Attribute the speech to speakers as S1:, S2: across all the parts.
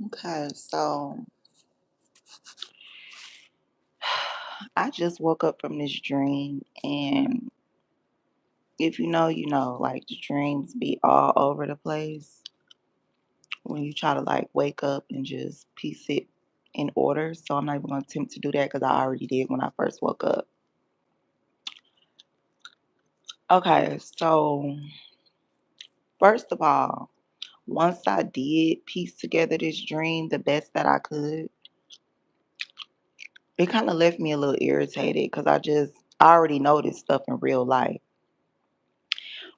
S1: Okay, so I just woke up from this dream, and if you know, you know, like the dreams be all over the place when you try to like wake up and just piece it in order. So I'm not even gonna attempt to do that because I already did when I first woke up. Okay, so first of all, once I did piece together this dream the best that I could, it kind of left me a little irritated because I already know this stuff in real life.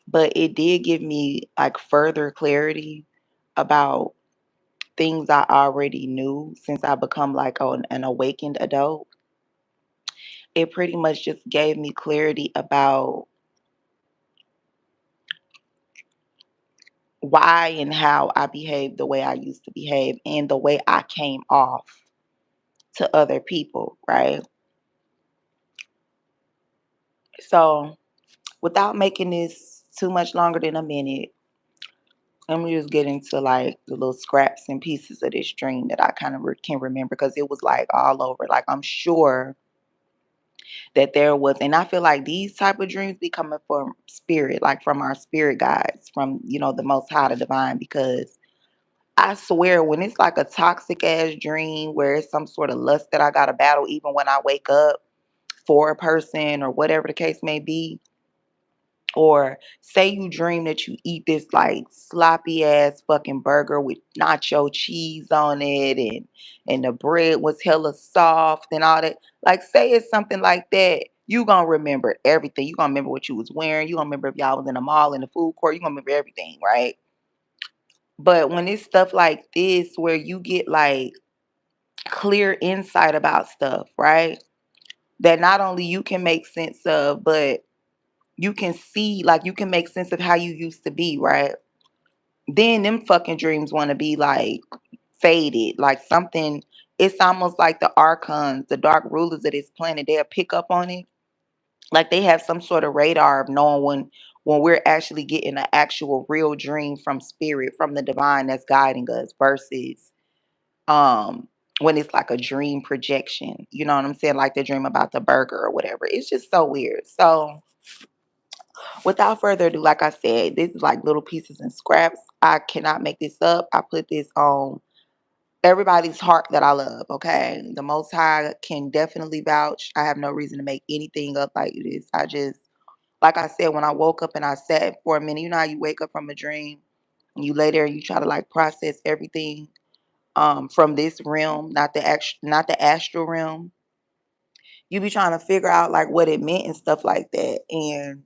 S1: But it did give me like further clarity about things I already knew since I become like an awakened adult. It pretty much just gave me clarity about why and how I behaved the way I used to behave and the way I came off to other people, right? So, without making this too much longer than a minute, let me just get into like the little scraps and pieces of this dream that I kind of can remember because it was like all over. Like, I'm sure that there was, and I feel like these type of dreams be coming from spirit, like from our spirit guides, from the Most High, the Divine, because I swear when it's like a toxic ass dream where it's some sort of lust that I got to battle, even when I wake up for a person or whatever the case may be, or say you dream that you eat this like sloppy ass fucking burger with nacho cheese on it, and the bread was hella soft and all that. Like, say it's something like that. You gonna remember everything. You gonna remember what you was wearing. You gonna remember if y'all was in the mall in the food court. You gonna remember everything, right? But when it's stuff like this where you get like clear insight about stuff, right? That not only you can make sense of, but you can see, like you can make sense of how you used to be, right? Then them fucking dreams want to be like faded, like something. It's almost like the archons, the dark rulers of this planet. They'll pick up on it, like they have some sort of radar of knowing when we're actually getting an actual real dream from spirit, from the divine that's guiding us, versus um when it's like a dream projection. You know what I'm saying? Like the dream about the burger or whatever. It's just so weird. So without further ado, like I said, this is like little pieces and scraps. I cannot make this up. I put this on everybody's heart that I love, okay? The Most High can definitely vouch. I have no reason to make anything up like this. I just, like I said, when I woke up and I sat for a minute, you know how you wake up from a dream and you lay there and you try to like process everything from this realm, not the astral realm. You be trying to figure out like what it meant and stuff like that. And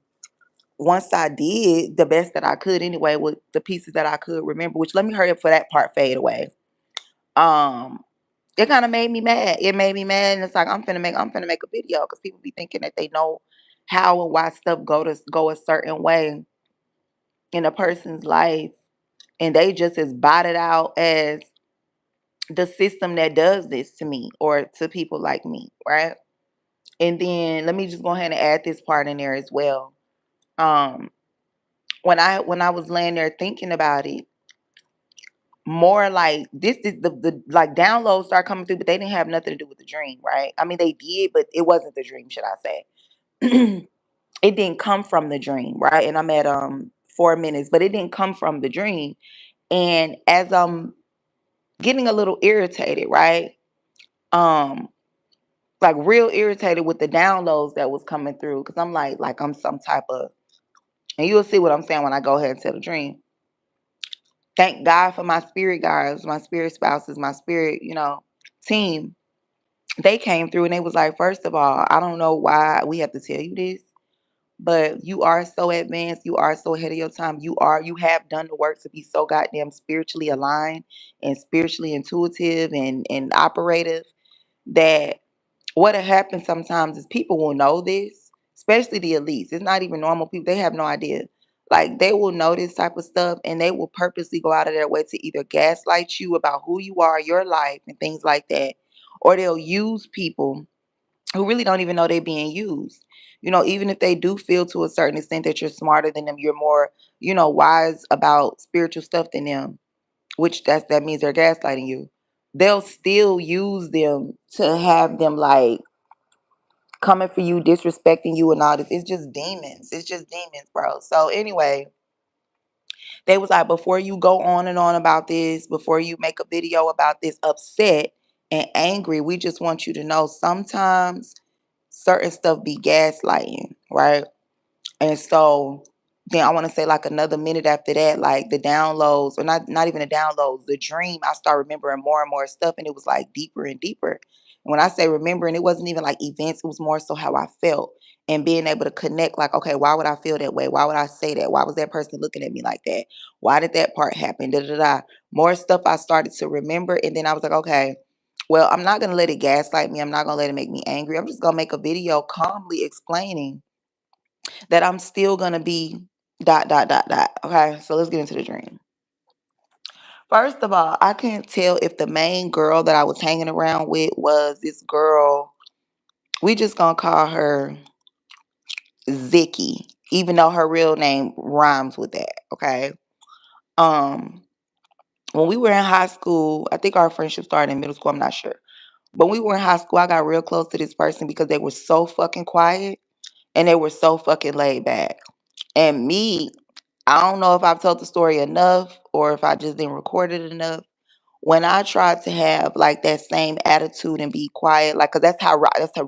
S1: once I did the best that I could anyway with the pieces that I could remember, which let me hurry up for that part fade away. Um, it kind of made me mad. It made me mad, and it's like I'm finna make a video because people be thinking that they know how and why stuff go a certain way in a person's life, and they just as bought it out as the system that does this to me or to people like me, right? And then let me just go ahead and add this part in there as well. Um, when I was laying there thinking about it, more like this is the like downloads start coming through, but they didn't have nothing to do with the dream, right? I mean, they did, but it wasn't the dream, should I say? It didn't come from the dream, right? And I'm at 4 minutes, but it didn't come from the dream. And as I'm getting a little irritated, right? Um, like real irritated with the downloads that was coming through, because I'm like I'm some type of, and you'll see what I'm saying when I go ahead and tell the dream. Thank God for my spirit guides, my spirit spouses, my spirit, team. They came through and they was like, first of all, I don't know why we have to tell you this, but you are so advanced. You are so ahead of your time. You have done the work to be so goddamn spiritually aligned and spiritually intuitive and operative that what'll happen sometimes is people will know this, especially the elites. It's not even normal people. They have no idea. Like they will know this type of stuff and they will purposely go out of their way to either gaslight you about who you are, your life, and things like that. Or they'll use people who really don't even know they're being used. Even if they do feel to a certain extent that you're smarter than them, you're more, wise about spiritual stuff than them. which that means they're gaslighting you, they'll still use them to have them like coming for you, disrespecting you and all this. It's just demons. It's just demons, bro. So anyway, they was like, before you go on and on about this, before you make a video about this upset and angry, we just want you to know sometimes certain stuff be gaslighting, right? And so then I want to say like another minute after that, like the downloads, or not even the downloads, the dream, I start remembering more and more stuff, and it was like deeper and deeper. And when I say remembering, it wasn't even like events, it was more so how I felt and being able to connect, like, okay, why would I feel that way? Why would I say that? Why was that person looking at me like that? Why did that part happen? Da da da. More stuff I started to remember, and then I was like, okay, well, I'm not gonna let it gaslight me. I'm not gonna let it make me angry. I'm just gonna make a video calmly explaining that I'm still gonna be dot dot dot dot. Okay, so let's get into the dream. First of all, I can't tell if the main girl that I was hanging around with was this girl. We just gonna call her Zicky, even though her real name rhymes with that. Okay. Um, when we were in high school, I think our friendship started in middle school. I'm not sure, but when we were in high school, I got real close to this person because they were so fucking quiet and they were so fucking laid back. And me, I don't know if I've told the story enough or if I just didn't record it enough. When I tried to have like that same attitude and be quiet, like, cause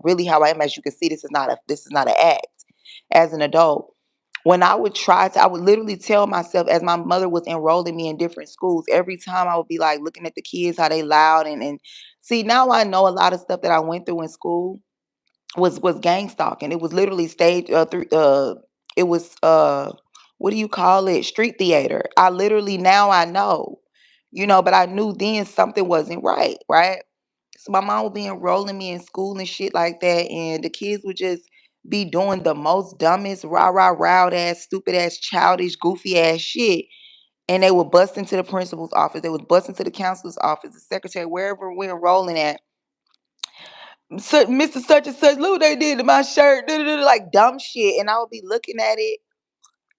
S1: really how I am. As you can see, this is not an act. As an adult, when I would I would literally tell myself, as my mother was enrolling me in different schools, every time I would be like looking at the kids, how they loud and see, now I know a lot of stuff that I went through in school was gang stalking. It was literally stage through it was what do you call it? Street theater. I literally now I know. But I knew then something wasn't right, right? So my mom would be enrolling me in school and shit like that, and the kids would just be doing the most dumbest, rah ass, stupid ass, childish, goofy ass shit. And they would bust into the principal's office. They would bust into the counselor's office, the secretary, wherever we're enrolling at. Mr. Such and Such, look what they did to my shirt, like dumb shit. And I would be looking at it.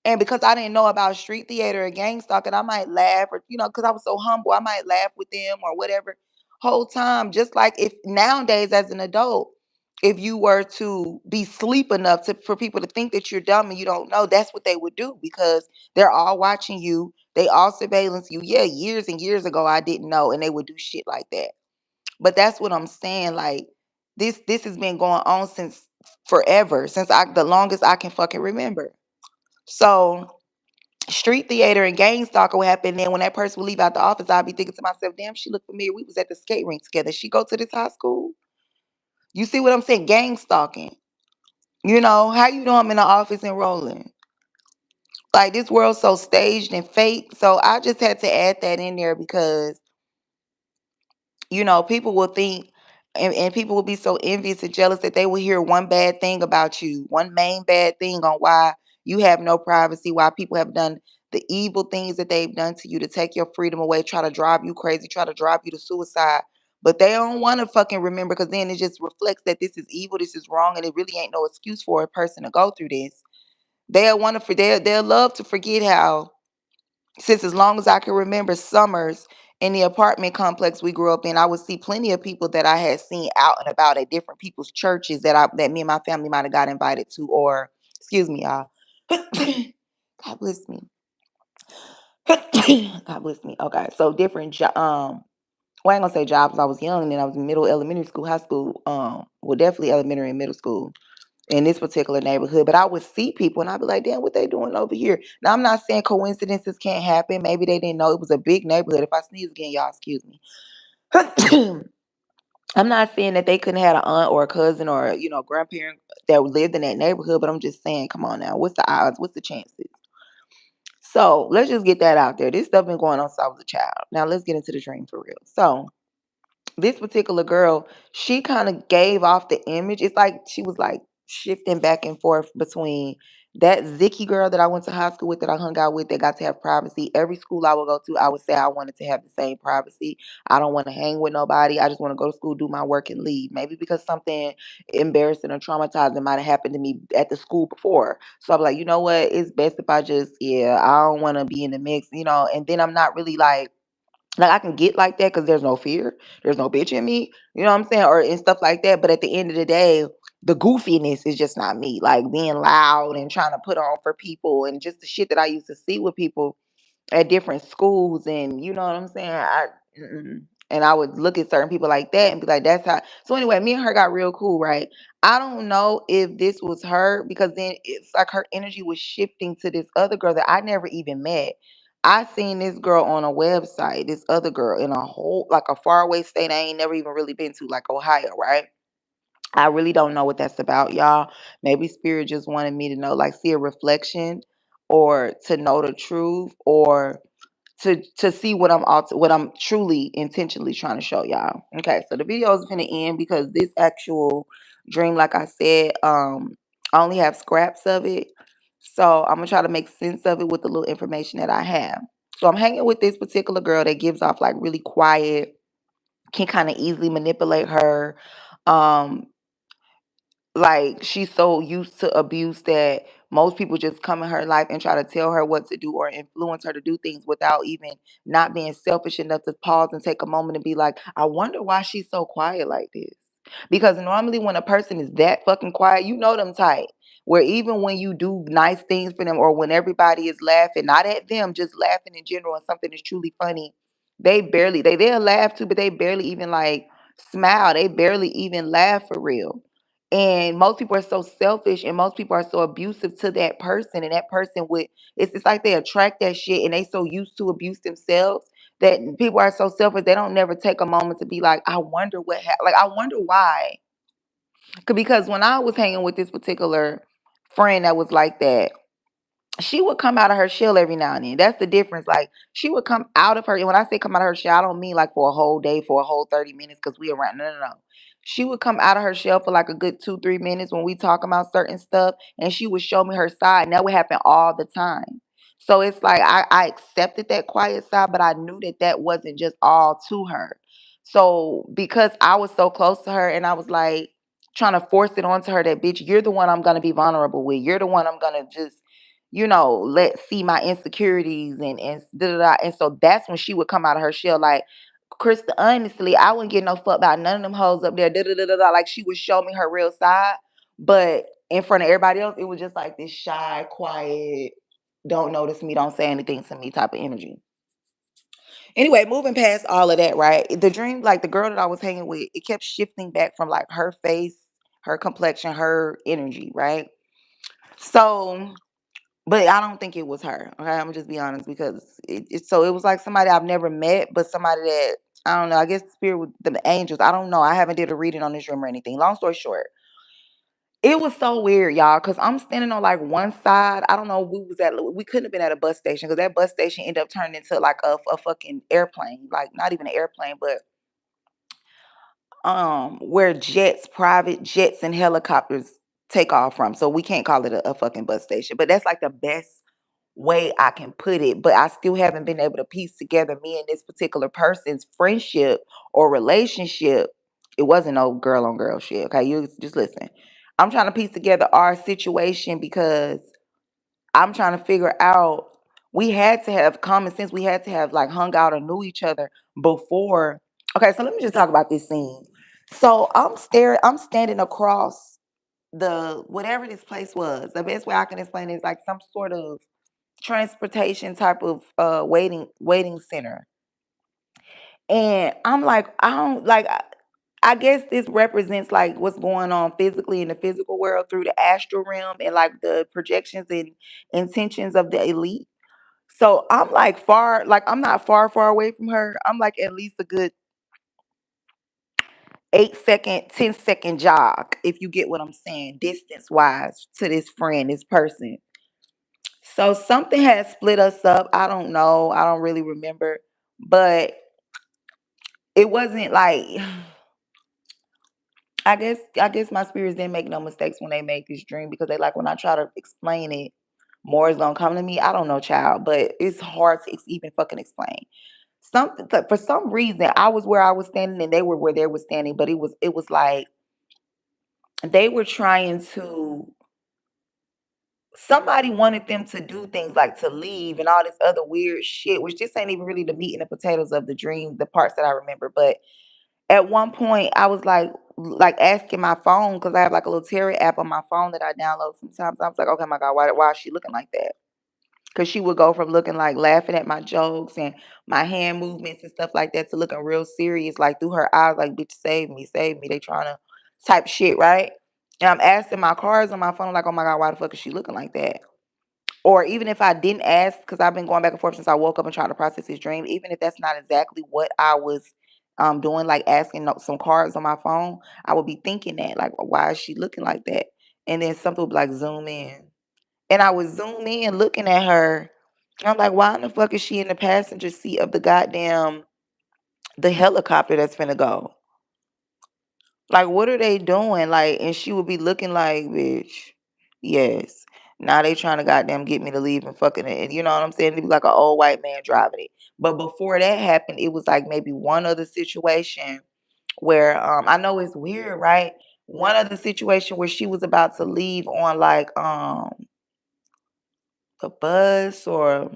S1: And because I didn't know about street theater or gang stalking, I might laugh or, because I was so humble, I might laugh with them or whatever. Whole time, just like if nowadays as an adult, if you were to be sleep enough for people to think that you're dumb and you don't know, that's what they would do because they're all watching you. They all surveillance you. Yeah, years and years ago, I didn't know, and they would do shit like that. But that's what I'm saying. Like this has been going on since forever, since the longest I can fucking remember. So street theater and gang stalker would happen. Then when that person would leave out the office, I'd be thinking to myself, damn, she looked familiar. We was at the skate rink together. She go to this high school. You see what I'm saying? Gang stalking. How you know I'm in the office enrolling? Like this world's so staged and fake. So I just had to add that in there because people will think and people will be so envious and jealous that they will hear one bad thing about you, one main bad thing on why you have no privacy, why people have done the evil things that they've done to you to take your freedom away, try to drive you crazy, try to drive you to suicide. But they don't want to fucking remember because then it just reflects that this is evil, this is wrong, and it really ain't no excuse for a person to go through this. They'll love to forget how since as long as I can remember summers in the apartment complex we grew up in, I would see plenty of people that I had seen out and about at different people's churches that me and my family might have got invited to, or excuse me, y'all. God bless me. God bless me. Okay, so different well, I ain't gonna say jobs. I was young and then I was in middle elementary school, high school, well definitely elementary and middle school in this particular neighborhood, but I would see people and I'd be like, damn, what they doing over here? Now, I'm not saying coincidences can't happen. Maybe they didn't know it was a big neighborhood. If I sneeze again, y'all excuse me. I'm not saying that they couldn't have an aunt or a cousin or, grandparent that lived in that neighborhood, but I'm just saying, come on now, what's the odds? What's the chances? So let's just get that out there. This stuff been going on since I was a child. Now let's get into the dream for real. So this particular girl, she kind of gave off the image. It's like she was like shifting back and forth between that Zicky girl that I went to high school with, that I hung out with, that got to have privacy. Every school I would go to, I would say I wanted to have the same privacy. I don't want to hang with nobody. I just want to go to school, do my work, and leave. Maybe because something embarrassing or traumatizing might have happened to me at the school before. So I'm like, you know what? It's best if I just, yeah, I don't want to be in the mix, and then I'm not really like Like, I can get like that because there's no fear, there's no bitch in me, you know what I'm saying, or and stuff like that. But at the end of the day, the goofiness is just not me. Like being loud and trying to put on for people, and just the shit that I used to see with people at different schools, and you know what I'm saying. Mm-mm. And I would look at certain people like that and be like, "That's how." So anyway, me and her got real cool, right? I don't know if this was her because then it's like her energy was shifting to this other girl that I never even met. I seen this girl on a website, this other girl in a whole like a faraway state I ain't never even really been to, like Ohio, right? I really don't know what that's about, y'all. Maybe spirit just wanted me to know, like, see a reflection, or to know the truth, or to see what I'm truly intentionally trying to show y'all. Okay, so the video is gonna end because this actual dream, like I said, I only have scraps of it. So I'm gonna try to make sense of it with the little information that I have. So I'm hanging with this particular girl that gives off like really quiet, can kind of easily manipulate her. Um, like she's so used to abuse that most people just come in her life and try to tell her what to do or influence her to do things without even not being selfish enough to pause and take a moment and be like, I wonder why she's so quiet like this. Because normally when a person is that fucking quiet, you know them type. Where even when you do nice things for them, or when everybody is laughing, not at them, just laughing in general, and something is truly funny, they'll laugh too, but they barely even like smile. They barely even laugh for real. And most people are so selfish, and most people are so abusive to that person, and that person would, it's like they attract that shit, and they so used to abuse themselves that people are so selfish they don't never take a moment to be like, I wonder what like I wonder why. Because when I was hanging with this particular friend that was like that, she would come out of her shell every now and then. That's the difference. Like she would come out of her, and when I say come out of her shell, I don't mean like for a whole day, for a whole 30 minutes, because we around. No, no, no. She would come out of her shell for like a good 2, 3 minutes when we talk about certain stuff, and she would show me her side, and that would happen all the time. So it's like I accepted that quiet side, but I knew that that wasn't just all to her. So because I was so close to her, and I was like trying to force it onto her that, bitch, you're the one I'm gonna be vulnerable with. You're the one I'm gonna just, let see my insecurities, and da, da, da. And so that's when she would come out of her shell like, Krista, honestly, I wouldn't get no fuck about none of them hoes up there. Da, da, da, da, da. Like she would show me her real side. But in front of everybody else, it was just like this shy, quiet, don't notice me, don't say anything to me type of energy. Anyway, moving past all of that, right? The dream, like the girl that I was hanging with, it kept shifting back from like her face, her complexion, her energy, right? So, but I don't think it was her. Okay, I'm gonna just be honest because it was like somebody I've never met, but somebody that I don't know. I guess the spirit with the angels. I don't know. I haven't did a reading on this room or anything. Long story short, it was so weird, y'all, because I'm standing on like one side. I don't know. We couldn't have been at a bus station because that bus station ended up turning into like a fucking airplane, like not even an airplane, but where private jets and helicopters take off from. So we can't call it a fucking bus station, but that's like the best way I can put it. But I still haven't been able to piece together me and this particular person's friendship or relationship. It wasn't no girl on girl shit. Okay, you just listen. I'm trying to piece together our situation because I'm trying to figure out, we had to have common sense. We had to have like hung out or knew each other before. Okay, so let me just talk about this scene. So I'm standing across the whatever this place was. The best way I can explain it is like some sort of transportation type of waiting center. And I'm like, I don't like I guess this represents like what's going on physically in the physical world through the astral realm and like the projections and intentions of the elite. So I'm like I'm not far away from her. I'm like at least a good 8 second, 10-second jog, if you get what I'm saying, distance wise to this friend, this person. So something has split us up. I don't know. I don't really remember. But it wasn't like I guess my spirits didn't make no mistakes when they made this dream, because they like when I try to explain it, more is gonna come to me. I don't know, child, but it's hard to even fucking explain. Something like, for some reason I was where I was standing and they were where they were standing, but it was like they were trying to somebody wanted them to do things like to leave and all this other weird shit, which this ain't even really the meat and the potatoes of the dream, the parts that I remember. But at one point, I was like asking my phone because I have like a little Terry app on my phone that I download sometimes. I was like, okay, my God, why is she looking like that? Because she would go from looking like laughing at my jokes and my hand movements and stuff like that to looking real serious, like through her eyes, like, bitch, save me, save me. They trying to type shit, right? And I'm asking my cards on my phone, like, oh my God, why the fuck is she looking like that? Or even if I didn't ask, because I've been going back and forth since I woke up and trying to process this dream, even if that's not exactly what I was doing, like asking some cards on my phone, I would be thinking that, like, why is she looking like that? And then something would be like, zoom in. And I would zoom in looking at her. And I'm like, why in the fuck is she in the passenger seat of the helicopter that's finna go? Like, what are they doing? Like, and she would be looking like, bitch, yes. Now they trying to goddamn get me to leave and fucking it. And you know what I'm saying? It'd be like an old white man driving it. But before that happened, it was like maybe one other situation where I know it's weird, right? One other situation where she was about to leave on like a bus or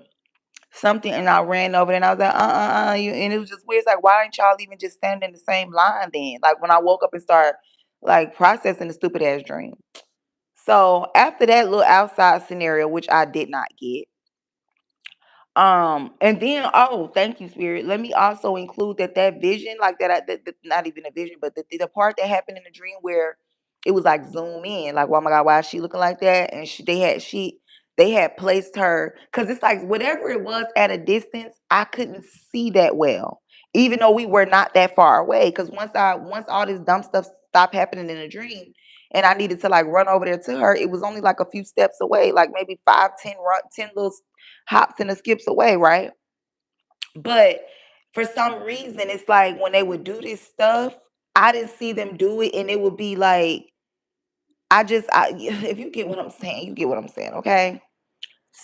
S1: something, and I ran over there and I was like, and it was just weird. It's like, why didn't y'all even just stand in the same line then? Like when I woke up and started like processing the stupid ass dream. So after that little outside scenario, which I did not get, and then oh, thank you, Spirit. Let me also include that vision, like that not even a vision, but the part that happened in the dream where it was like zoom in, like, oh my God, why is she looking like that? And they had placed her because it's like whatever it was at a distance, I couldn't see that well, even though we were not that far away. Because once all this dumb stuff stopped happening in the dream, and I needed to like run over there to her, it was only like a few steps away, like maybe 10 little hops and a skips away, right? But for some reason, it's like when they would do this stuff, I didn't see them do it, and it would be like if you get what I'm saying, you get what I'm saying, okay?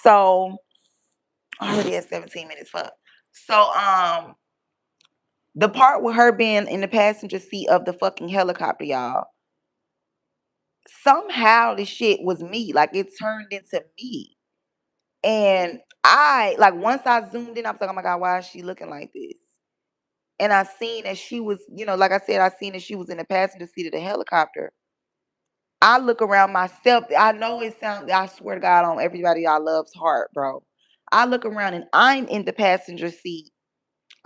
S1: So already at 17 minutes, fuck. So the part with her being in the passenger seat of the fucking helicopter, y'all. Somehow this shit was me, like it turned into me. And I like once I zoomed in, I was like, oh my God, why is she looking like this? And I seen that she was, like I said, I seen that she was in the passenger seat of the helicopter. I look around myself. I know it sounds, I swear to God, on everybody I love's heart, bro. I look around and I'm in the passenger seat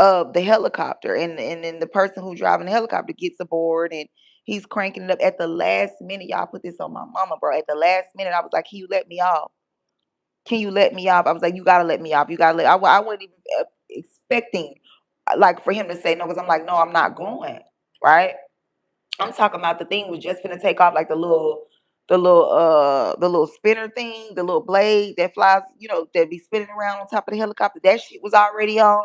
S1: of the helicopter. And then the person who's driving the helicopter gets aboard and he's cranking it up at the last minute. Y'all put this on my mama, bro. At the last minute, I was like, can you let me off? Can you let me off? I was like, you gotta let me off. You gotta let. I wasn't even expecting like for him to say no, because I'm like, no, I'm not going. Right? I'm talking about the thing was just gonna take off, like the little spinner thing, the little blade that flies, that be spinning around on top of the helicopter. That shit was already on.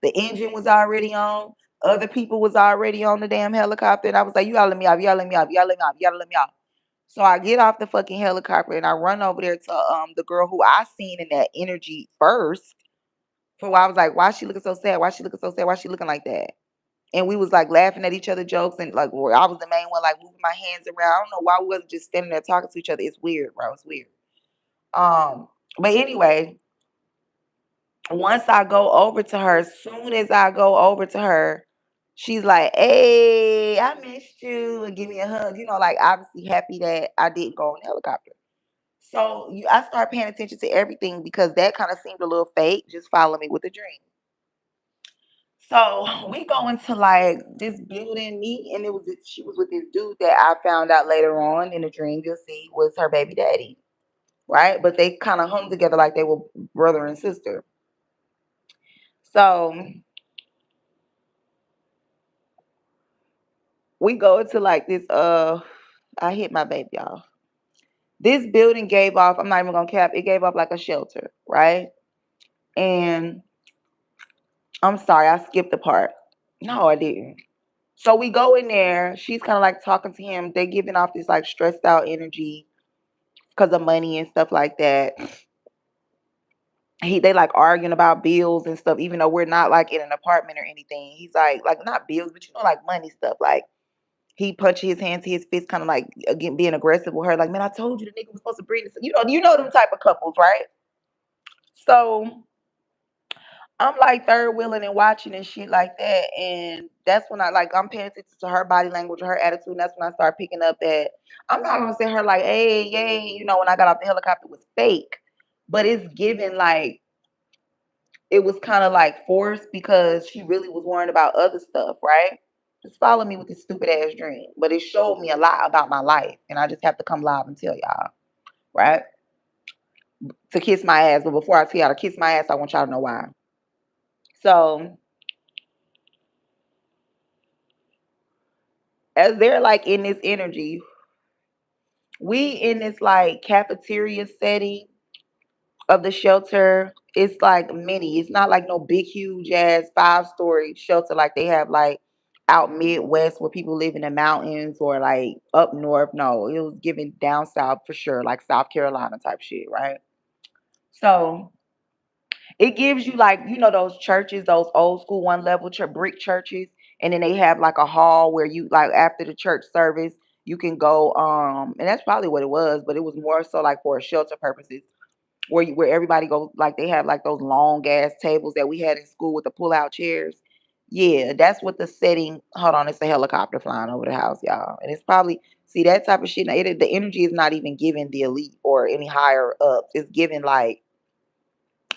S1: The engine was already on. Other people was already on the damn helicopter, and I was like, you gotta let me off. You gotta let me off. You gotta let me off. You gotta let me off. So I get off the fucking helicopter and I run over there to the girl who I seen in that energy first. For I was like, why is she looking so sad? Why is she looking so sad? Why is she looking like that? And we was like laughing at each other jokes and like I was the main one like moving my hands around. I don't know why we wasn't just standing there talking to each other. It's weird, bro. It's weird. But anyway, once I go over to her, as soon as I go over to her, she's like, hey, I missed you, and give me a hug. Like obviously happy that I didn't go on the helicopter. So I start paying attention to everything because that kind of seemed a little fake. Just follow me with the dream. So we go into like this building, me and she was with this dude that I found out later on in the dream. You'll see was her baby daddy, right? But they kind of hung together like they were brother and sister. So we go into like this. I hit my baby, y'all. This building gave off. I'm not even gonna cap. It gave off like a shelter, right? And I'm sorry, I skipped the part. No, I didn't. So we go in there. She's kind of like talking to him. They giving off this like stressed out energy because of money and stuff like that. They like arguing about bills and stuff, even though we're not like in an apartment or anything. He's like not bills, but like money stuff. Like he punching his hand to his fist, kind of like again being aggressive with her, like, man, I told you the nigga was supposed to bring this. You know them type of couples, right? So I'm like third wheeling and watching and shit like that. And that's when I'm paying attention to her body language, her attitude. And that's when I start picking up that I'm not gonna say her like, hey, yay, when I got off the helicopter was fake. But it's given like it was kind of like forced because she really was worrying about other stuff, right? Just follow me with this stupid ass dream. But it showed me a lot about my life. And I just have to come live and tell y'all, right? To kiss my ass. But before I tell y'all to kiss my ass, I want y'all to know why. So as they're like in this energy, we in this like cafeteria setting of the shelter. It's like mini. It's not like no big, huge ass 5-story shelter like they have like out Midwest where people live in the mountains or like up north. No, it was given down south for sure, like South Carolina type shit, right? So it gives you like those churches, those old school one level brick churches, and then they have like a hall where you like after the church service you can go and that's probably what it was, but it was more so like for shelter purposes where everybody goes like they have like those long ass tables that we had in school with the pull out chairs. Yeah, that's what the setting. Hold on, it's a helicopter flying over the house, y'all, and it's probably see that type of shit. The energy is not even giving the elite or any higher ups. It's giving like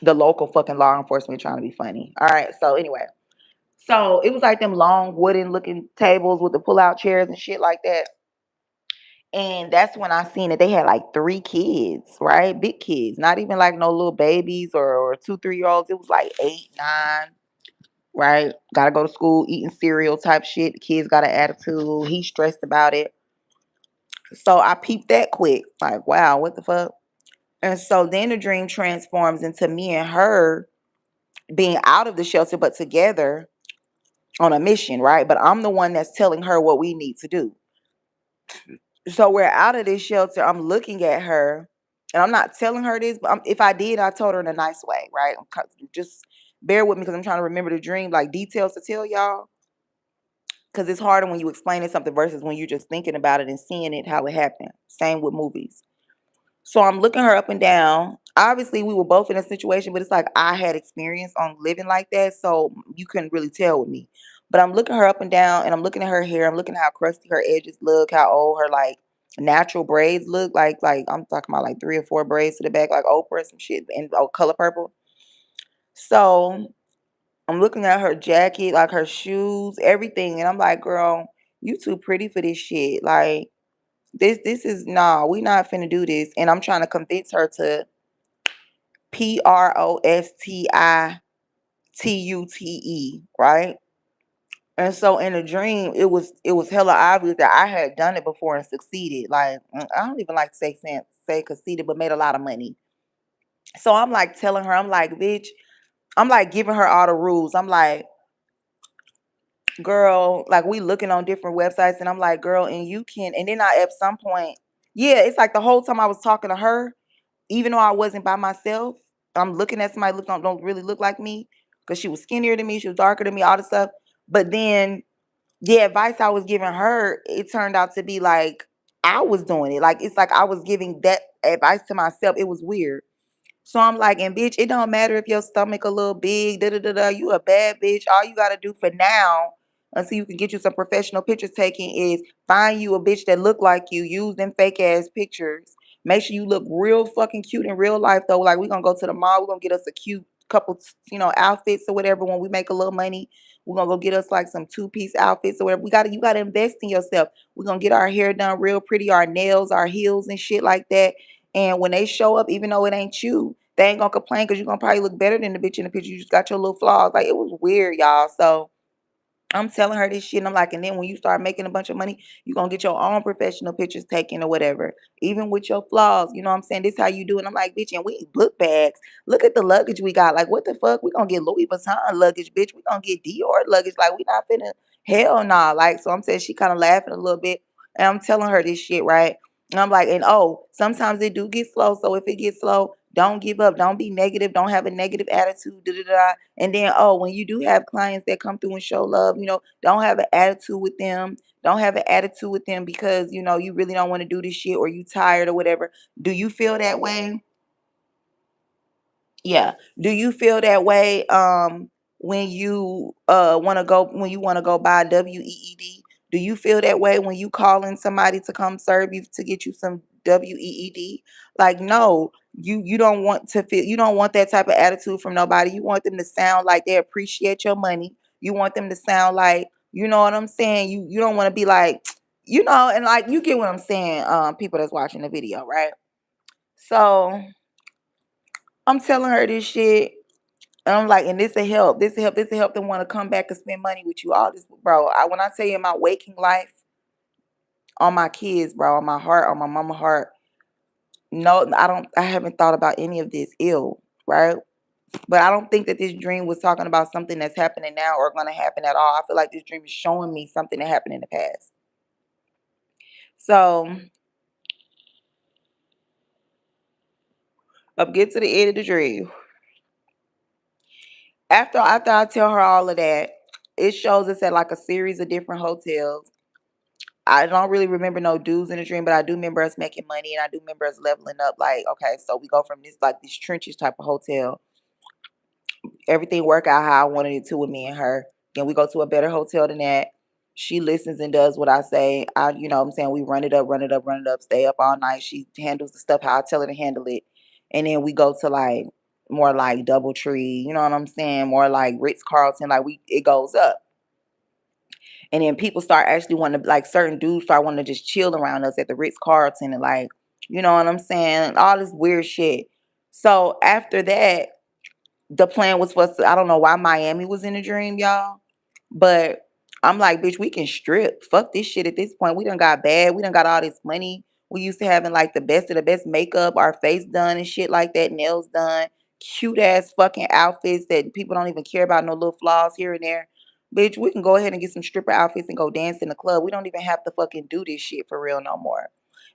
S1: the local fucking law enforcement trying to be funny. All right. So anyway, so it was like them long wooden looking tables with the pull out chairs and shit like that. And that's when I seen that they had like 3 kids, right? Big kids, not even like no little babies or 2, 3 year olds. It was like 8, 9, right? Gotta go to school, eating cereal type shit. The kids got an attitude. He's stressed about it. So I peeped that quick. Like, wow, what the fuck? And so then the dream transforms into me and her being out of the shelter, but together on a mission, right? But I'm the one that's telling her what we need to do. So we're out of this shelter. I'm looking at her, and I'm not telling her this, but if I did, I told her in a nice way, right? Just bear with me because I'm trying to remember the dream, like details to tell y'all. Because it's harder when you explaining something versus when you're just thinking about it and seeing it how it happened. Same with movies. So I'm looking her up and down. Obviously, we were both in a situation, but it's like I had experience on living like that, so you couldn't really tell with me. But I'm looking her up and down, and I'm looking at her hair. I'm looking at how crusty her edges look, how old her like natural braids look. Like I'm talking about like 3 or 4 braids to the back, like Oprah and some shit, and color purple. So I'm looking at her jacket, like her shoes, everything, and I'm like, girl, you too pretty for this shit. Like this is nah, we not finna do this. And I'm trying to convince her to Prostitute, right? And so in a dream, it was hella obvious that I had done it before and succeeded. Like I don't even like to say conceited, but made a lot of money. So I'm like telling her, I'm like, bitch, I'm like giving her all the rules. I'm like, girl, like we looking on different websites, and I'm like, girl, and you can, and then I at some point, yeah, it's like the whole time I was talking to her, even though I wasn't by myself, I'm looking at somebody don't really look like me because she was skinnier than me, she was darker than me, all this stuff. But then the advice I was giving her, it turned out to be like I was doing it. Like it's like I was giving that advice to myself. It was weird. So I'm like, and bitch, it don't matter if your stomach a little big, da da da da. You a bad bitch. All you gotta do for now, until you can get you some professional pictures taken, is find you a bitch that look like you. Use them fake ass pictures. Make sure you look real fucking cute in real life though. Like we gonna go to the mall. We're gonna get us a cute couple, outfits or whatever. When we make a little money, we're gonna go get us like some 2-piece outfits or whatever. You gotta invest in yourself. We're gonna get our hair done real pretty, our nails, our heels and shit like that. And when they show up, even though it ain't you, they ain't gonna complain because you're gonna probably look better than the bitch in the picture. You just got your little flaws. Like it was weird, y'all. So I'm telling her this shit, and I'm like, and then when you start making a bunch of money, you gonna get your own professional pictures taken or whatever, even with your flaws. You know what I'm saying? This how you do it. I'm like, bitch, and we ain't book bags. Look at the luggage we got. Like, what the fuck? We gonna get Louis Vuitton luggage, bitch. We gonna get Dior luggage. Like, we not finna hell nah. Like, so I'm saying she kind of laughing a little bit, and I'm telling her this shit, right? And I'm like, and oh, sometimes it do get slow. So if it gets slow, Don't give up. Don't be negative. Don't have a negative attitude. Da, da, da. And then, oh, when you do have clients that come through and show love, don't have an attitude with them. Don't have an attitude with them because, you really don't want to do this shit or you tired or whatever. Do you feel that way? Yeah. Do you feel that way when you want to go buy WEED? Do you feel that way when you calling somebody to come serve you to get you some WEED? Like no, you don't want to feel you don't want that type of attitude from nobody. You want them to sound like they appreciate your money. You want them to sound like, you know what I'm saying? You don't want to be like, and like you get what I'm saying, people that's watching the video, right? So I'm telling her this shit. And I'm like, and this will help. This will help them want to come back and spend money with you. All this, bro. When I tell you in my waking life, on my kids, bro, on my heart, on my mama heart, no, I haven't thought about any of this ill, right? But I don't think that this dream was talking about something that's happening now or gonna happen at all. I feel like this dream is showing me something that happened in the past. So up get to the end of the dream. After I tell her all of that, it shows us at like a series of different hotels. I don't really remember no dudes in the dream, but I do remember us making money and I do remember us leveling up. Like, okay, so we go from this trenches type of hotel. Everything work out how I wanted it to with me and her. Then we go to a better hotel than that. She listens and does what I say. What I'm saying, we run it up, run it up, run it up, stay up all night. She handles the stuff how I tell her to handle it. And then we go to like more like Doubletree, you know what I'm saying? More like Ritz Carlton, like it goes up. And then people start actually wanting to, like, certain dudes start wanting to just chill around us at the Ritz Carlton and, like, you know what I'm saying? All this weird shit. So after that, the plan was for us to, I don't know why Miami was in the dream, y'all. But I'm like, bitch, we can strip. Fuck this shit at this point. We done got bad. We done got all this money. We used to having like the best of the best makeup, our face done and shit like that, nails done, cute ass fucking outfits that people don't even care about, no little flaws here and there. Bitch, we can go ahead and get some stripper outfits and go dance in the club. We don't even have to fucking do this shit for real no more.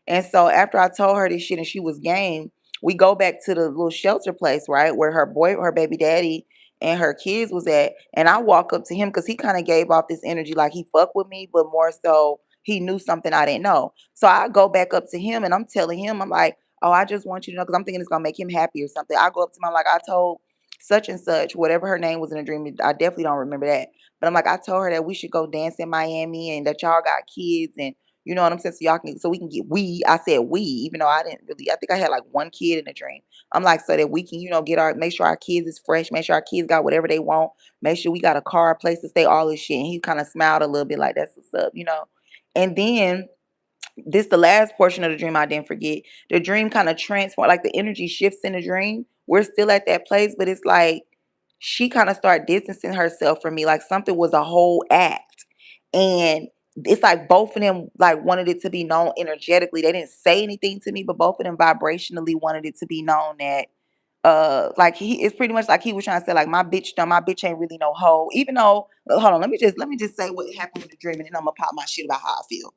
S1: And so after I told her this shit and she was game, we go back to the little shelter place, right? Where her baby daddy and her kids was at. And I walk up to him because he kind of gave off this energy like he fucked with me, but more so he knew something I didn't know. So I go back up to him and I'm telling him, I'm like, oh, I just want you to know, because I'm thinking it's gonna make him happy or something. I go up to him, I'm like, I told such and such, whatever her name was in a dream. I definitely don't remember that. But I'm like, I told her that we should go dance in Miami and that y'all got kids and you know what I'm saying? So we can get I said we, even though I didn't really, I think I had like one kid in the dream. I'm like, so that we can, make sure our kids is fresh, make sure our kids got whatever they want, make sure we got a car, a place to stay, all this shit. And he kind of smiled a little bit like, that's what's up. And then this the last portion of the dream I didn't forget. The dream kind of transformed, like the energy shifts in the dream. We're still at that place, but it's like she kind of started distancing herself from me, like something was a whole act. And it's like both of them like wanted it to be known energetically. They didn't say anything to me, but both of them vibrationally wanted it to be known that like he it's pretty much like he was trying to say like my bitch ain't really no hoe. Even though hold on, let me just say what happened with the dream and then I'm gonna pop my shit about how I feel.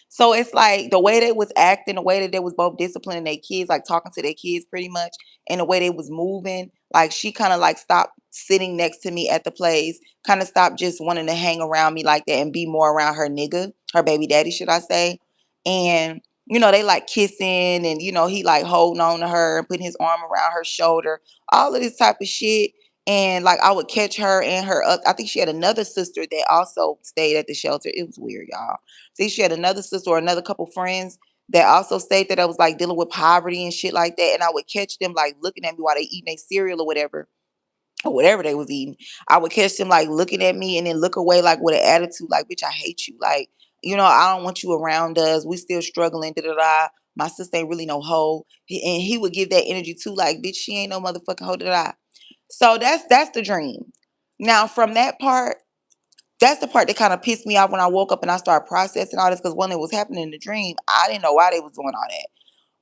S1: So it's like the way they was acting, the way that they was both disciplining their kids, like talking to their kids pretty much, and the way they was moving, like she kind of like stopped sitting next to me at the place, kind of stopped just wanting to hang around me like that and be more around her nigga, her baby daddy, should I say. And they like kissing and he like holding on to her and putting his arm around her shoulder, all of this type of shit. And like I would catch her and her I think she had another sister that also stayed at the shelter. It was weird, y'all. See, she had another sister or another couple friends that also stayed there that was like dealing with poverty and shit like that. And I would catch them like looking at me while they eating their cereal or whatever they was eating. I would catch them like looking at me and then look away like with an attitude like, bitch, I hate you. Like, I don't want you around us. We still struggling, da da da. My sister ain't really no hoe. And he would give that energy too, like, bitch, she ain't no motherfucking hoe, da da da. So that's the dream. Now from that part, that's the part that kind of pissed me off when I woke up and I started processing all this because when it was happening in the dream, I didn't know why they was doing all that.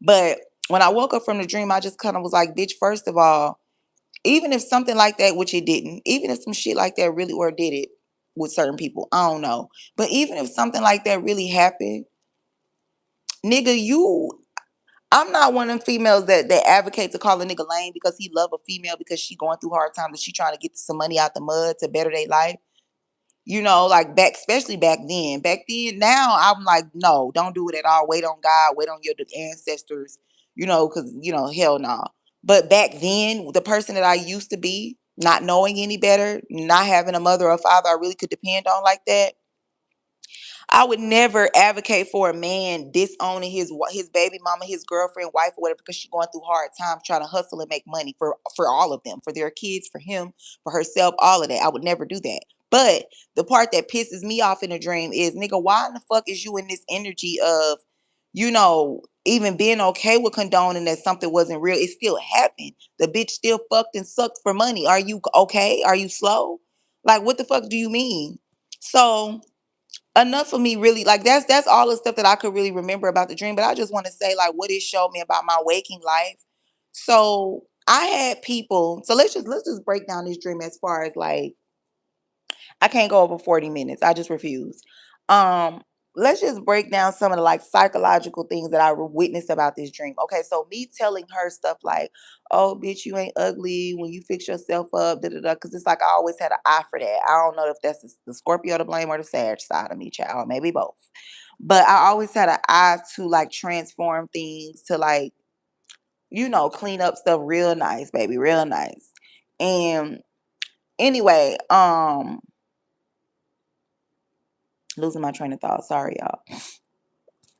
S1: But when I woke up from the dream, I just kind of was like, bitch, first of all, even if something like that, which it didn't, even if some shit like that really or did it with certain people, I don't know. But even if something like that really happened, nigga, I'm not one of them females that advocate to call a nigga lame because he love a female because she going through hard times and she trying to get some money out the mud to better their life. You know, like back, especially back then. Back then, now I'm like, no, don't do it at all. Wait on God, wait on your ancestors, because, hell no. But back then, the person that I used to be, not knowing any better, not having a mother or father I really could depend on like that, I would never advocate for a man disowning his baby mama, his girlfriend, wife, or whatever, because she's going through hard times trying to hustle and make money for all of them, for their kids, for him, for herself, all of that. I would never do that. But the part that pisses me off in a dream is, nigga, why in the fuck is you in this energy of, even being okay with condoning that something wasn't real? It still happened. The bitch still fucked and sucked for money. Are you okay? Are you slow? Like, what the fuck do you mean? So enough of me really, like, that's all the stuff that I could really remember about the dream. But I just want to say, like, what it showed me about my waking life. So I had people. So let's just break down this dream as far as, like, I can't go over 40 minutes. I just refuse. Um, let's just break down some of the, like, psychological things that I witnessed about this dream. Okay, so me telling her stuff like, "Oh, bitch, you ain't ugly when you fix yourself up," da da da. Because it's like I always had an eye for that. I don't know if that's the Scorpio to blame or the Sag side of me, child, or maybe both. But I always had an eye to, like, transform things, to, like, clean up stuff real nice, baby, real nice. And anyway, losing my train of thought. Sorry, y'all.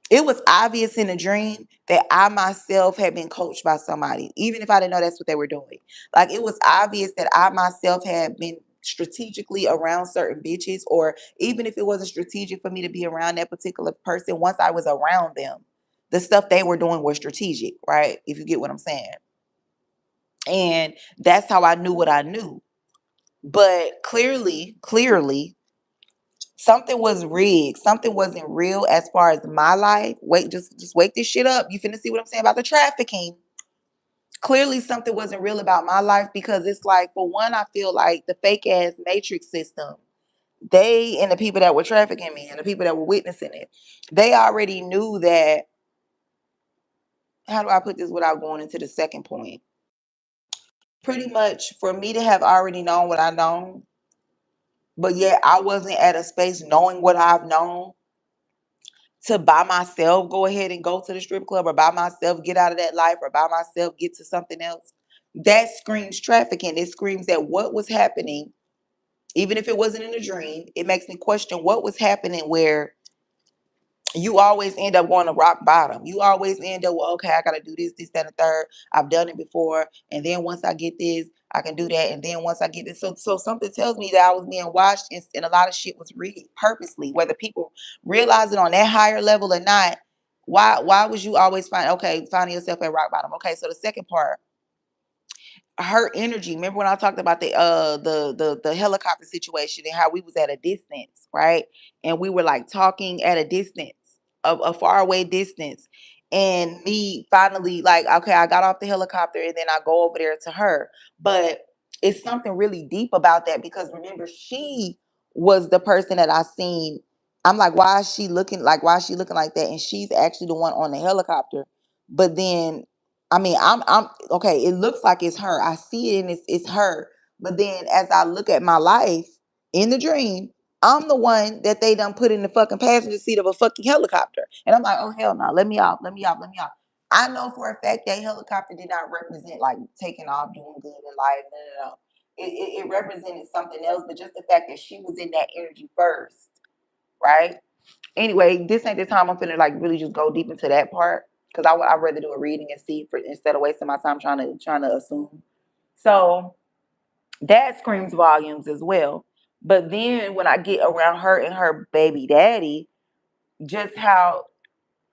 S1: It was obvious in a dream that I myself had been coached by somebody, even if I didn't know that's what they were doing. Like, it was obvious that I myself had been strategically around certain bitches, or even if it wasn't strategic for me to be around that particular person, once I was around them, the stuff they were doing was strategic, right? If you get what I'm saying. And that's how I knew what I knew. But clearly, something was rigged. Something wasn't real as far as my life. Wait, just wake this shit up. You finna see what I'm saying about the trafficking. Clearly something wasn't real about my life, because it's like, for one, I feel like the fake ass matrix system, they and the people that were trafficking me and the people that were witnessing it, they already knew that. How do I put this without going into the second point? Pretty much for me to have already known what I know, but yet I wasn't at a space knowing what I've known, to by myself go ahead and go to the strip club, or by myself get out of that life, or by myself get to something else. That screams trafficking. It screams that what was happening, even if it wasn't in a dream, it makes me question what was happening, where you always end up going to rock bottom. You always end up, well, okay, I gotta do this, that, and the third. I've done it before. And then once I get this, I can do that. And then once I get this. So something tells me that I was being watched, and a lot of shit was rigged purposely, whether people realize it on that higher level or not. Why was you always finding yourself at rock bottom? Okay, so the second part, her energy. Remember when I talked about the helicopter situation and how we was at a distance, right? And we were like talking at a distance, a far away distance. And me finally, like, okay, I got off the helicopter and then I go over there to her. But it's something really deep about that, because remember, she was the person that I seen. I'm like, why is she looking like that? And she's actually the one on the helicopter. But then, I mean, I'm okay. It looks like it's her. I see it and it's her. But then as I look at my life in the dream, I'm the one that they done put in the fucking passenger seat of a fucking helicopter. And I'm like, oh hell no, let me off, let me off, let me off. I know for a fact that helicopter did not represent like taking off, doing good in life. No, no, no. It represented something else, but just the fact that she was in that energy first, right? Anyway, this ain't the time I'm finna, like, really just go deep into that part, because I'd rather do a reading and see, instead of wasting my time trying to assume. So that screams volumes as well. But then when I get around her and her baby daddy, just how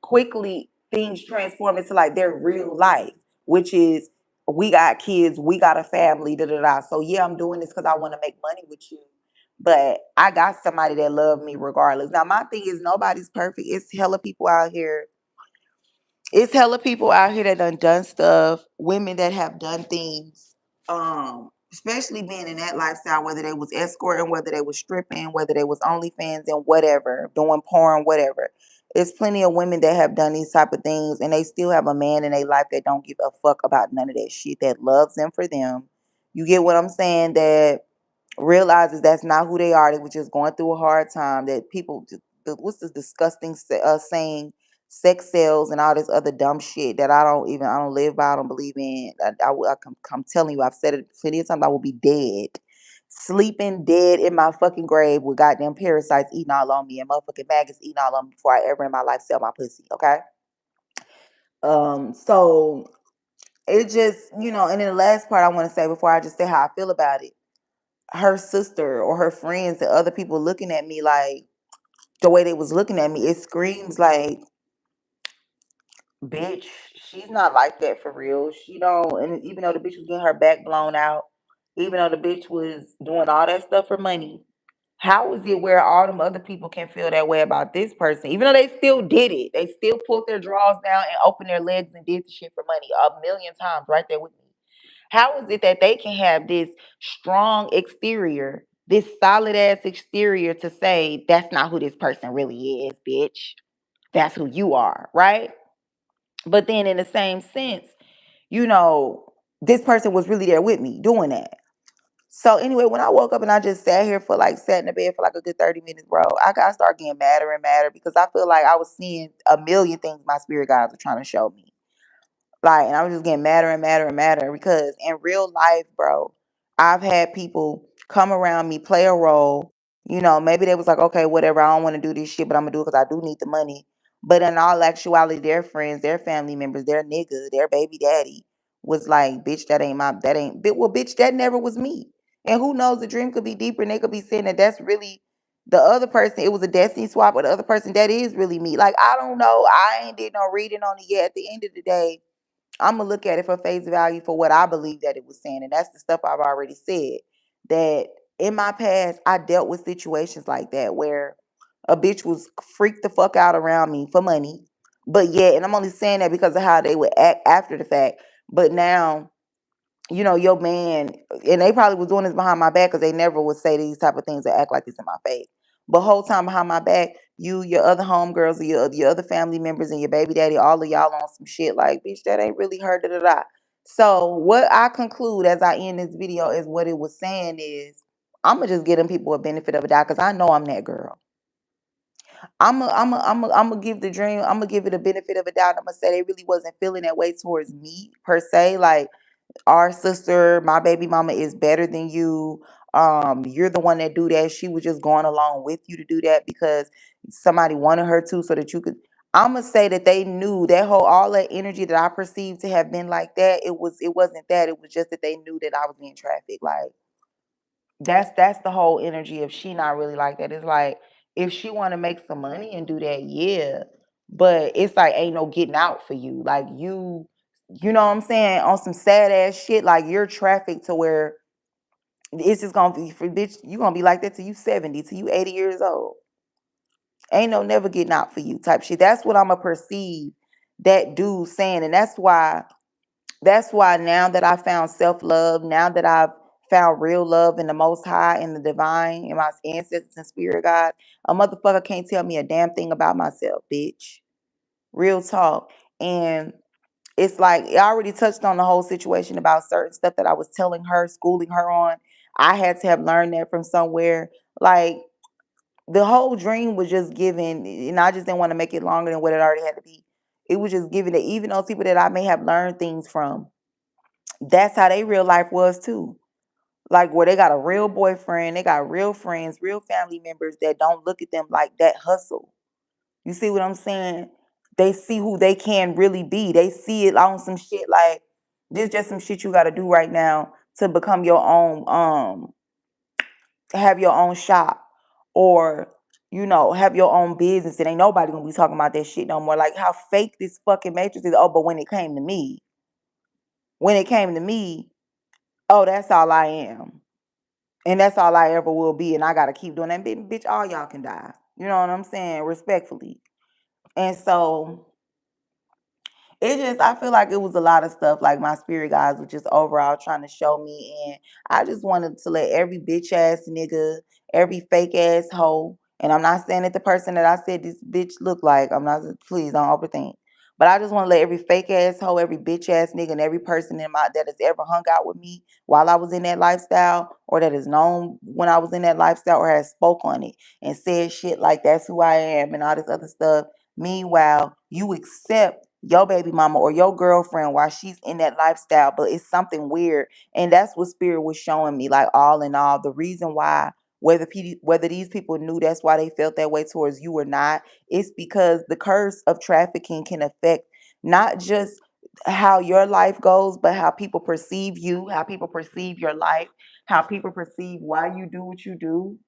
S1: quickly things transform into like their real life, which is, we got kids, we got a family, da da da. So yeah, I'm doing this because I want to make money with you, but I got somebody that love me regardless. Now my thing is, nobody's perfect. It's hella people out here. It's hella people out here that done stuff. Women that have done things, especially being in that lifestyle, whether they was escorting, whether they was stripping, whether they was OnlyFans and whatever, doing porn, whatever. It's plenty of women that have done these type of things and they still have a man in their life that don't give a fuck about none of that shit, that loves them for them. You get what I'm saying? That realizes that's not who they are. They were just going through a hard time. That people, what's this disgusting saying, sex sells and all this other dumb shit that I don't live by. I don't believe in. I'm telling you, I've said it plenty of times. I will be dead, sleeping dead in my fucking grave with goddamn parasites eating all on me and motherfucking maggots eating all on me before I ever in my life sell my pussy. Okay. So it just, and then the last part I want to say before I just say how I feel about it, her sister or her friends and other people looking at me like the way they was looking at me, it screams like, bitch, she's not like that for real. She don't, and even though the bitch was getting her back blown out, even though the bitch was doing all that stuff for money, how is it where all them other people can feel that way about this person? Even though they still did it, they still pulled their drawers down and opened their legs and did the shit for money a million times right there with me. How is it that they can have this strong exterior, this solid ass exterior to say that's not who this person really is, bitch? That's who you are, right? But then in the same sense, you know, this person was really there with me doing that. So anyway, when I woke up and I just sat in the bed for like a good 30 minutes, bro, I started getting madder and madder because I feel like I was seeing a million things my spirit guides were trying to show me. Like, and I was just getting madder and madder and madder because in real life, bro, I've had people come around me, play a role. Maybe they was like, okay, whatever, I don't want to do this shit, but I'm gonna do it because I do need the money. But in all actuality, their friends, their family members, their nigga, their baby daddy was like, bitch, well, bitch, that never was me. And who knows, the dream could be deeper and they could be saying that that's really the other person. It was a destiny swap, or the other person that is really me. Like, I don't know. I ain't did no reading on it yet. At the end of the day, I'm gonna look at it for face value for what I believe that it was saying, and that's the stuff I've already said. That in my past, I dealt with situations like that where a bitch was freaked the fuck out around me for money, but yet, and I'm only saying that because of how they would act after the fact. But now, your man, and they probably was doing this behind my back because they never would say these type of things or act like this in my face. But whole time behind my back, your other homegirls, or your other family members, and your baby daddy, all of y'all on some shit like, bitch, that ain't really her, da da da. So what I conclude as I end this video is what it was saying is, I'ma just give them people a benefit of a doubt because I know I'm that girl. I'm gonna give the dream. I'm gonna give it a benefit of a doubt. I'm gonna say they really wasn't feeling that way towards me per se. Like, our sister, my baby mama is better than you. You're the one that do that. She was just going along with you to do that because somebody wanted her to so that you could. I'm gonna say that they knew that whole all that energy that I perceived to have been like that. It wasn't that. It was just that they knew that I was being trafficked. Like, that's the whole energy of she not really like that. It's like, if she want to make some money and do that, yeah. But it's like ain't no getting out for you. Like, you know what I'm saying, on some sad ass shit. Like, you're trafficked to where it's just gonna be for bitch. You gonna be like that till you 70, till you 80 years old. Ain't no never getting out for you type shit. That's what I'ma perceive that dude saying, and that's why now that I found self-love, now that I've found real love in the Most High, in the divine, in my ancestors and spirit God, a motherfucker can't tell me a damn thing about myself, bitch. Real talk. And it's like, I already touched on the whole situation about certain stuff that I was telling her, schooling her on. I had to have learned that from somewhere. Like, the whole dream was just given, and I just didn't want to make it longer than what it already had to be. It was just given that even those people that I may have learned things from, that's how they real life was too. Like, where they got a real boyfriend, they got real friends, real family members that don't look at them like that hustle. You see what I'm saying? They see who they can really be. They see it on some shit like, this just some shit you gotta do right now to become your own, to have your own shop, or have your own business. And ain't nobody gonna be talking about that shit no more. Like, how fake this fucking matrix is. Oh, but when it came to me, oh, that's all I am. And that's all I ever will be. And I gotta keep doing that. Bitch, all y'all can die. You know what I'm saying? Respectfully. And so I feel like it was a lot of stuff like my spirit guides were just overall trying to show me. And I just wanted to let every bitch ass nigga, every fake ass hoe, And I'm not saying that the person that I said this bitch look like, I'm not, please don't overthink. But I just want to let every fake ass hoe, every bitch ass nigga, and every person in my that has ever hung out with me while I was in that lifestyle, or that is known when I was in that lifestyle, or has spoke on it and said shit like that's who I am and all this other stuff. Meanwhile, you accept your baby mama or your girlfriend while she's in that lifestyle, but it's something weird. And that's what spirit was showing me, like all in all, the reason why, whether these people knew that's why they felt that way towards you or not, it's because the curse of trafficking can affect not just how your life goes, but how people perceive you, how people perceive your life, how people perceive why you do what you do.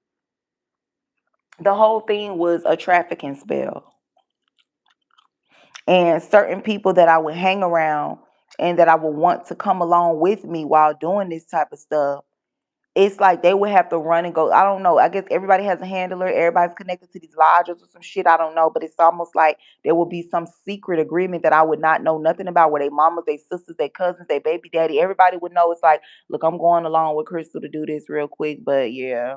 S1: The whole thing was a trafficking spell. And certain people that I would hang around and that I would want to come along with me while doing this type of stuff, it's like they would have to run and go. I don't know. I guess everybody has a handler. Everybody's connected to these lodges or some shit. I don't know. But it's almost like there will be some secret agreement that I would not know nothing about, where they mamas, they sisters, they cousins, they baby daddy, everybody would know. It's like, look, I'm going along with Crystal to do this real quick. But yeah,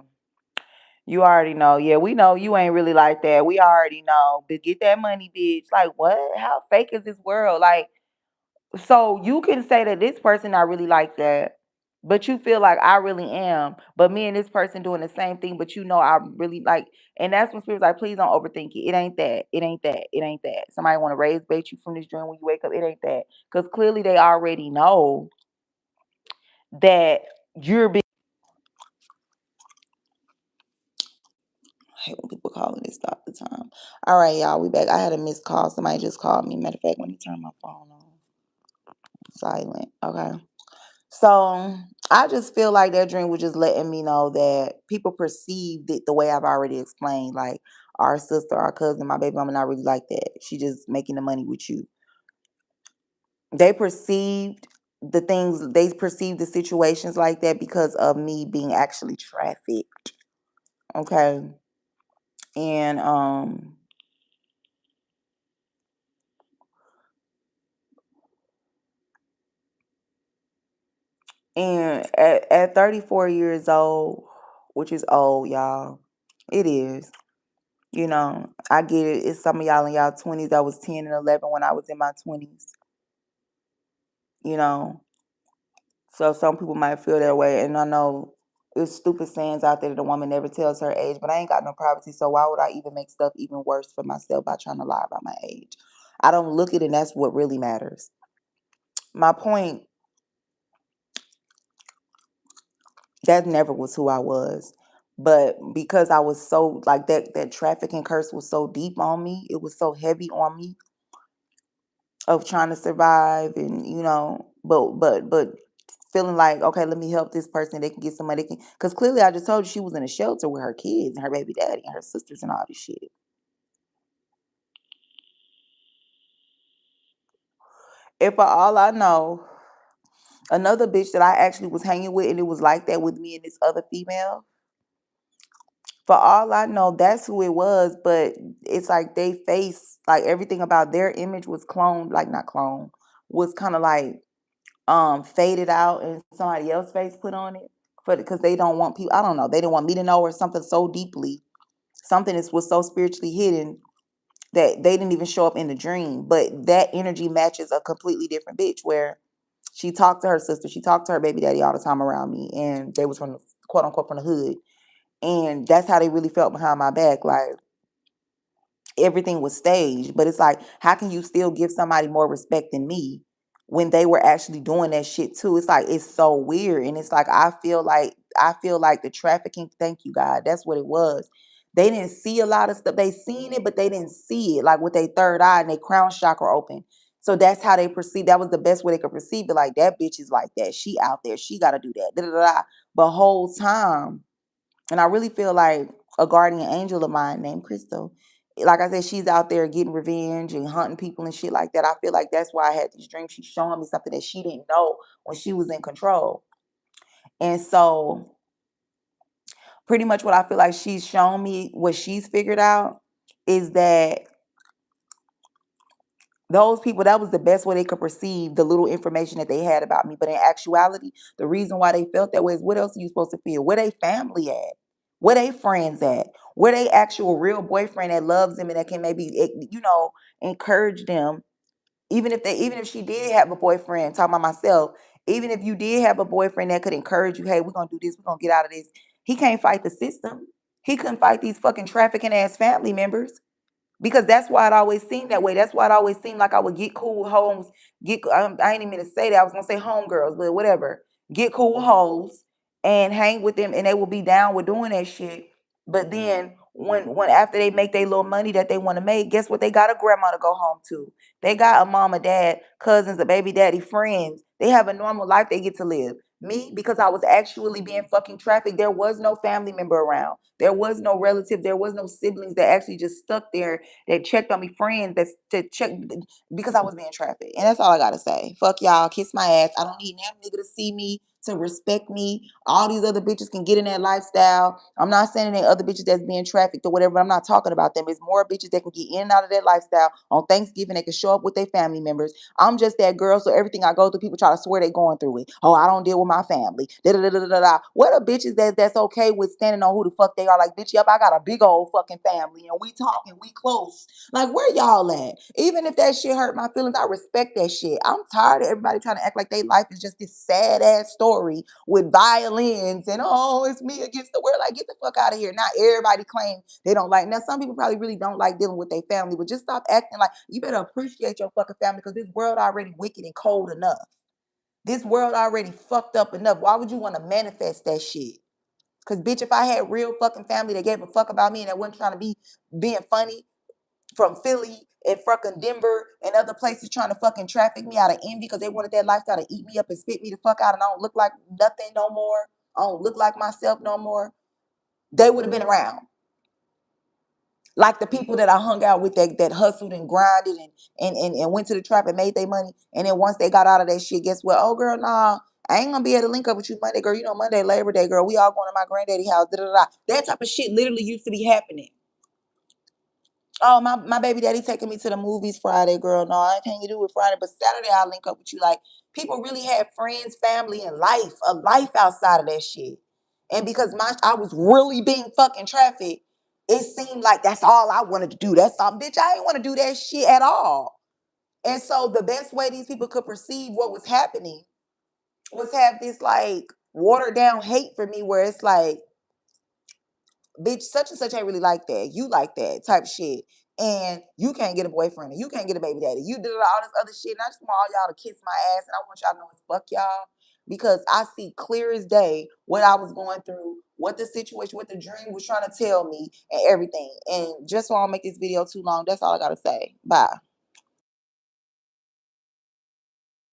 S1: you already know. Yeah, we know you ain't really like that. We already know. But get that money, bitch. Like, what? How fake is this world? Like, so you can say that this person not really like that, but you feel like I really am. But me and this person doing the same thing, but you know I really like, and that's when spirit's like, please don't overthink it. It ain't that. It ain't that. It ain't that. Somebody want to raise bait you from this dream when you wake up. It ain't that. Because clearly they already know that you're being. I hate when people calling this stop the time. All right, y'all, we back. I had a missed call. Somebody just called me. Matter of fact, let me turn my phone on silent. Okay. So I just feel like that dream was just letting me know that people perceived it the way I've already explained. Like our sister, our cousin, my baby mama not really like that. She just making the money with you. They perceived the things, they perceived the situations like that because of me being actually trafficked. Okay. And at 34 years old, which is old, y'all. It is. You know, I get it. It's some of y'all in y'all 20s. I was 10 and 11 when I was in my 20s, you know. So some people might feel that way. And I know there's stupid sayings out there that a woman never tells her age, but I ain't got no privacy. So why would I even make stuff even worse for myself by trying to lie about my age? I don't look at it, and that's what really matters. My point, that never was who I was. But because I was so like that trafficking curse was so deep on me, it was so heavy on me of trying to survive, and but feeling like, okay, let me help this person, they can get some money, because clearly I just told you she was in a shelter with her kids and her baby daddy and her sisters and all this shit. And for all I know, another bitch that I actually was hanging with, and it was like that with me and this other female, for all I know, that's who it was. But it's like they face, like everything about their image was cloned, like not cloned, was kind of like faded out and somebody else's face put on it, for because they don't want people, I don't know, they didn't want me to know, or something so deeply, something that was so spiritually hidden that they didn't even show up in the dream. But that energy matches a completely different bitch, where she talked to her sister, she talked to her baby daddy all the time around me, and they was from the, quote unquote, from the hood, and that's how they really felt behind my back, like everything was staged. But it's like, how can you still give somebody more respect than me when they were actually doing that shit too? It's like, it's so weird. And it's like, I feel like the trafficking, thank you God, that's what it was. They didn't see a lot of stuff. They seen it, but they didn't see it, like with their third eye and their crown chakra open. So that's how they perceive. That was the best way they could perceive it. Like, that bitch is like that. She out there. She got to do that. Da, da, da, da. But whole time, and I really feel like a guardian angel of mine named Crystal, like I said, she's out there getting revenge and hunting people and shit like that. I feel like that's why I had these dreams. She's showing me something that she didn't know when she was in control. And so, pretty much what I feel like she's shown me, what she's figured out, is that those people, that was the best way they could perceive the little information that they had about me. But in actuality, the reason why they felt that way is, what else are you supposed to feel? Where they family at? Where they friends at? Where they actual real boyfriend that loves them and that can maybe, encourage them. Even if she did have a boyfriend, talking about myself, even if you did have a boyfriend that could encourage you, hey, we're gonna do this, we're gonna get out of this. He can't fight the system. He couldn't fight these fucking trafficking ass family members. Because that's why it always seemed that way. That's why it always seemed like I would get cool with hoes. I ain't even mean to say that. I was gonna say homegirls, but whatever. Get cool with hoes and hang with them, and they will be down with doing that shit. But then when after they make their little money that they want to make, guess what? They got a grandma to go home to. They got a mama, dad, cousins, a baby daddy, friends. They have a normal life they get to live. Me, because I was actually being fucking trafficked, there was no family member around. There was no relative. There was no siblings that actually just stuck there that checked on me, friends that checked because I was being trafficked. And that's all I gotta say. Fuck y'all, kiss my ass. I don't need that nigga to see me, to respect me. All these other bitches can get in that lifestyle. I'm not saying any other bitches that's being trafficked or whatever. But I'm not talking about them. It's more bitches that can get in and out of that lifestyle on Thanksgiving. They can show up with their family members. I'm just that girl, so everything I go through, people try to swear they going through it. Oh, I don't deal with my family. Da da da da da da. What are bitches that's okay with standing on who the fuck they are? Like, bitch, yep, I got a big old fucking family, and we talking, we close. Like, where y'all at? Even if that shit hurt my feelings, I respect that shit. I'm tired of everybody trying to act like their life is just this sad ass story with violins and oh, it's me against the world. Like, get the fuck out of here. Not everybody claim they don't like. Now, some people probably really don't like dealing with their family, but just stop acting like you better appreciate your fucking family because this world already wicked and cold enough. This world already fucked up enough. Why would you want to manifest that shit? Because, bitch, if I had real fucking family that gave a fuck about me and that wasn't trying to be being funny from Philly and fucking Denver and other places trying to fucking traffic me out of envy because they wanted that lifestyle to eat me up and spit me the fuck out and I don't look like nothing no more. I don't look like myself no more. They would have been around. Like the people that I hung out with that hustled and grinded and went to the trap and made their money. And then once they got out of that shit, guess what? Oh, girl, nah, I ain't gonna be able to link up with you Monday, girl. You know, Monday, Labor Day, girl. We all going to my granddaddy house. Da, da, da. That type of shit literally used to be happening. Oh, my baby daddy taking me to the movies Friday, girl. No, I can't do it Friday, but Saturday I'll link up with you. Like, people really had friends, family, and life, a life outside of that shit. And because I was really being fucking trafficked, it seemed like that's all I wanted to do. That's all, bitch. I didn't want to do that shit at all. And so the best way these people could perceive what was happening was have this like watered down hate for me, where it's like, bitch, such and such ain't really like that. You like that type shit. And you can't get a boyfriend and you can't get a baby daddy. You did all this other shit. And I just want all y'all to kiss my ass. And I want y'all to know it's fuck y'all. Because I see clear as day what I was going through, what the situation, what the dream was trying to tell me, and everything. And just so I don't make this video too long, that's all I gotta say. Bye.